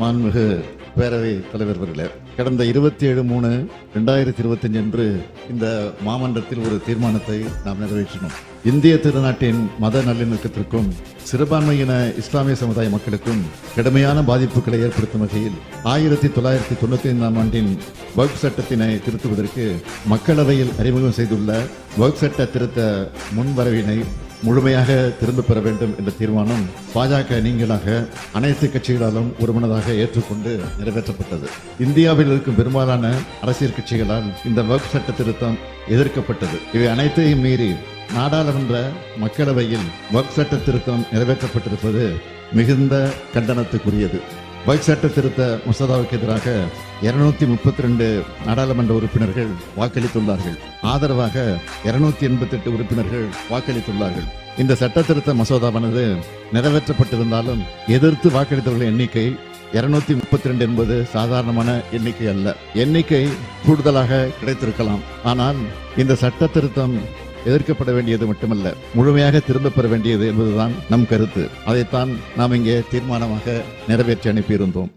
மாண்புமிகு பேரவை தலைவர் அவர்களே, கடந்த 27/3/2025 அன்று இந்த மாமன்றத்தில் ஒரு தீர்மானத்தை நாம் நிறைவேற்றினோம். இந்திய திருநாட்டின் மத நல்லிணக்கத்திற்கும் சிறுபான்மையின இஸ்லாமிய சமுதாய மக்களுக்கும் கடுமையான பாதிப்புகளை ஏற்படுத்தும் வகையில் 1995ஆம் ஆண்டின் வக்ஃப் சட்டத்தினை திருத்துவதற்கு மக்களவையில் அறிமுகம் செய்துள்ள வக்ஃப் சட்ட திருத்த முன்வரவினை முழுமையாக திரும்ப பெற வேண்டும் என்ற தீர்மானம் பாஜக நீங்களாக அனைத்து கட்சிகளாலும் ஒருமனதாக ஏற்றுக்கொண்டு நிறைவேற்றப்பட்டது. இந்தியாவில் இருக்கும் பெரும்பாலான அரசியல் கட்சிகளால் இந்த வக்ஃப் சட்ட திருத்தம் எதிர்க்கப்பட்டது. இவை அனைத்தையும் மீறி நாடாளுமன்ற மக்களவையில் வக்ஃப் சட்ட திருத்தம் நிறைவேற்றப்பட்டிருப்பது மிகுந்த கண்டனத்துக்குரியது. வக்ஃப் சட்ட திருத்த மசோதாவுக்கு எதிராக 232 நாடாளுமன்ற உறுப்பினர்கள் வாக்களித்துள்ளார்கள். ஆதரவாக 288 உறுப்பினர்கள் வாக்களித்துள்ளார்கள். இந்த சட்ட திருத்த மசோதாவானது நிறைவேற்றப்பட்டிருந்தாலும் எதிர்த்து வாக்களித்தவர்கள் எண்ணிக்கை 232 என்பது சாதாரணமான எண்ணிக்கை அல்ல. எண்ணிக்கை கூடுதலாக கிடைத்திருக்கலாம். ஆனால் இந்த சட்ட திருத்தம் எதிர்க்கப்பட வேண்டியது மட்டுமல்ல, முழுமையாக திரும்ப பெற வேண்டியது என்பதுதான் நம் கருத்து. அதைத்தான் நாம் இங்கே தீர்மானமாக நிறைவேற்றி அனுப்பியிருந்தோம்.